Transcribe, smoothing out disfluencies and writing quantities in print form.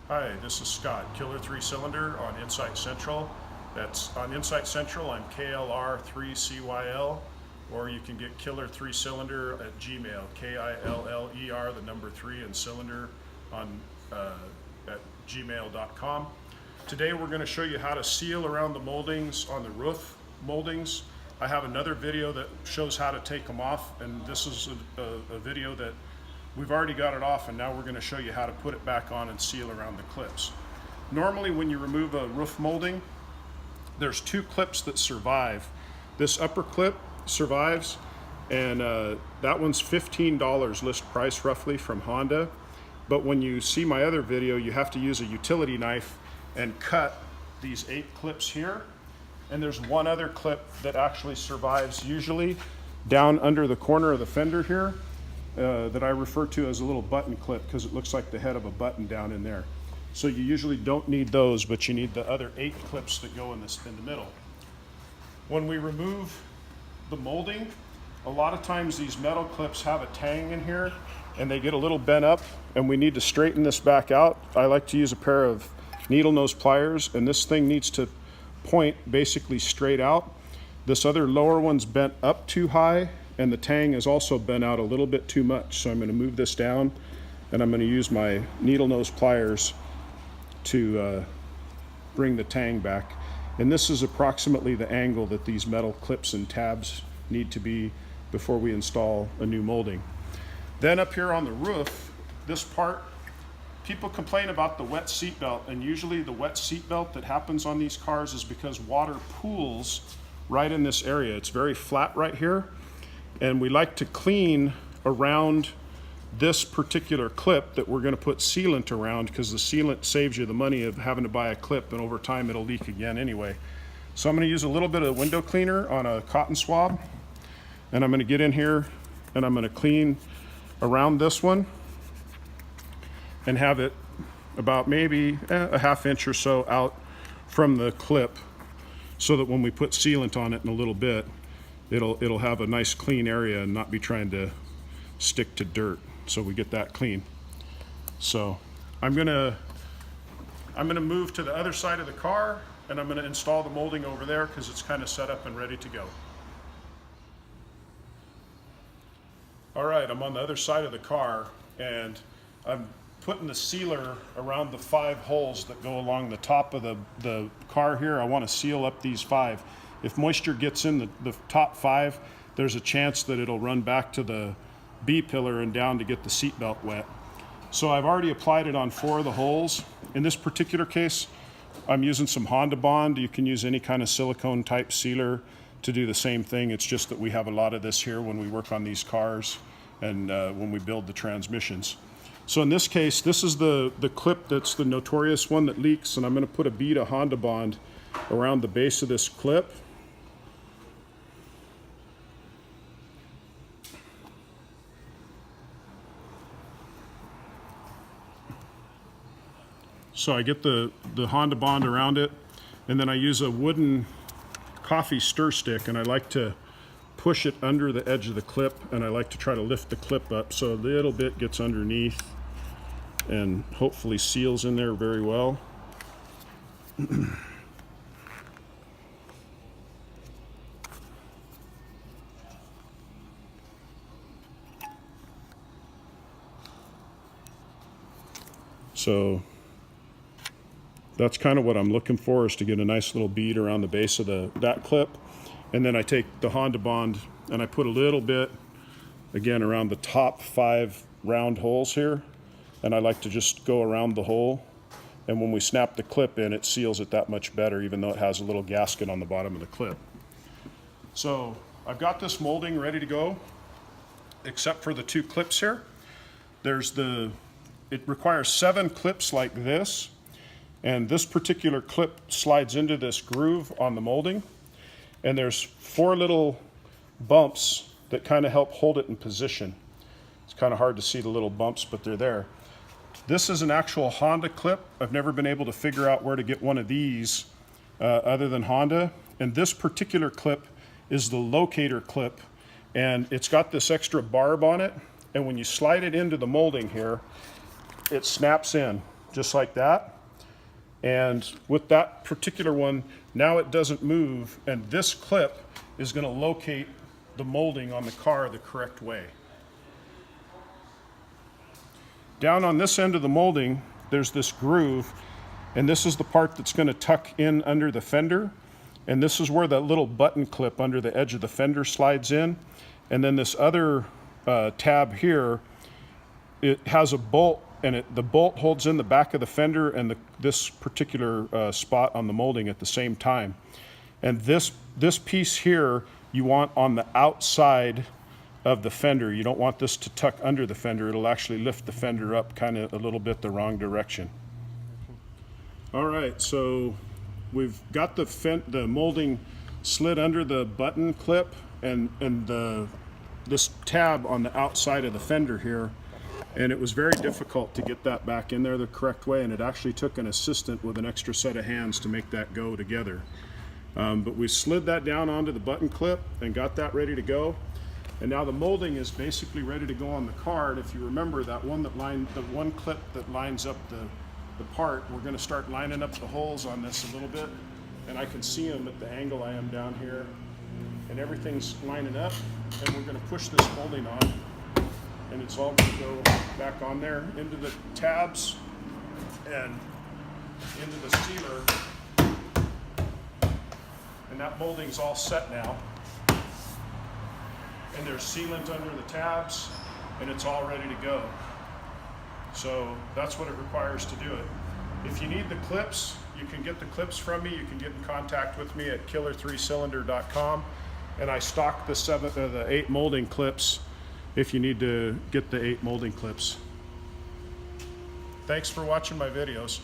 Hi, this is Scott, Killer 3-cylinder on Insight Central. That's on Insight Central, I'm KLR3CYL, or you can get Killer 3-cylinder at Gmail, KILLER, the number 3 and cylinder on at gmail.com. Today we're going to show you how to seal around the moldings on the roof moldings. I have another video that shows how to take them off, and this is a video that we've already got it off, and now we're going to show you how to put it back on and seal around the clips. Normally when you remove a roof molding, there's two clips that survive. This upper clip survives, and that one's $15 list price roughly from Honda. But when you see my other video, you have to use a utility knife and cut these 8 clips here. And there's one other clip that actually survives, usually down under the corner of the fender here, that I refer to as a little button clip because it looks like the head of a button down in there. So you usually don't need those, but you need the other 8 clips that go in the middle. When we remove the molding, a lot of times these metal clips have a tang in here and they get a little bent up, and we need to straighten this back out. I like to use a pair of needle nose pliers, and this thing needs to point basically straight out. This other lower one's bent up too high, and the tang is also bent out a little bit too much. So I'm going to move this down, and I'm going to use my needle nose pliers to bring the tang back. And this is approximately the angle that these metal clips and tabs need to be before we install a new molding. Then up here on the roof, this part, people complain about the wet seat belt, and usually the wet seat belt that happens on these cars is because water pools right in this area. It's very flat right here, and we like to clean around this particular clip that we're going to put sealant around, because the sealant saves you the money of having to buy a clip, and over time it'll leak again anyway. So I'm going to use a little bit of window cleaner on a cotton swab, and I'm going to get in here and I'm going to clean around this one and have it about maybe a ½ inch or so out from the clip, so that when we put sealant on it in a little bit, it'll have a nice clean area and not be trying to stick to dirt. So we get that clean. So I'm gonna move to the other side of the car, and I'm gonna install the molding over there because it's kind of set up and ready to go. All right, I'm on the other side of the car, and I'm putting the sealer around the 5 holes that go along the top of the car here. I want to seal up these 5. If moisture gets in the top 5, there's a chance that it'll run back to the B pillar and down to get the seat belt wet. So I've already applied it on 4 of the holes. In this particular case, I'm using some Honda Bond. You can use any kind of silicone type sealer to do the same thing. It's just that we have a lot of this here when we work on these cars and when we build the transmissions. So in this case, this is the clip that's the notorious one that leaks, and I'm going to put a bead of Honda Bond around the base of this clip. So I get the Honda Bond around it, and then I use a wooden coffee stir stick, and I like to push it under the edge of the clip, and I like to try to lift the clip up so a little bit gets underneath and hopefully seals in there very well. So that's kind of what I'm looking for, is to get a nice little bead around the base of that clip. And then I take the Honda Bond and I put a little bit, again, around the top 5 round holes here. And I like to just go around the hole. And when we snap the clip in, it seals it that much better, even though it has a little gasket on the bottom of the clip. So I've got this molding ready to go, except for the 2 clips here. It requires 7 clips like this. And this particular clip slides into this groove on the molding. And there's 4 little bumps that kind of help hold it in position. It's kind of hard to see the little bumps, but they're there. This is an actual Honda clip. I've never been able to figure out where to get one of these other than Honda. And this particular clip is the locator clip, and it's got this extra barb on it. And when you slide it into the molding here, it snaps in just like that. And with that particular one, now it doesn't move, and this clip is going to locate the molding on the car the correct way. Down on this end of the molding, there's this groove, and this is the part that's going to tuck in under the fender, and this is where that little button clip under the edge of the fender slides in. And then this other tab here, it has a bolt, and the bolt holds in the back of the fender and this particular spot on the molding at the same time. And this piece here you want on the outside of the fender. You don't want this to tuck under the fender. It'll actually lift the fender up kind of a little bit the wrong direction. All right, so we've got the molding slid under the button clip and this tab on the outside of the fender here, and it was very difficult to get that back in there the correct way, and it actually took an assistant with an extra set of hands to make that go together. But we slid that down onto the button clip and got that ready to go. And now the molding is basically ready to go on the car. And if you remember that the one clip that lines up the part, we're going to start lining up the holes on this a little bit, and I can see them at the angle I am down here, and everything's lining up, and we're going to push this molding on, and it's all going to go back on there into the tabs and into the sealer, and that molding's all set now, and there's sealant under the tabs, and it's all ready to go. So that's what it requires to do it. If you need the clips, you can get the clips from me. You can get in contact with me at killer3cylinder.com, and I stock the 8 molding clips if you need to get the 8 molding clips. Thanks for watching my videos.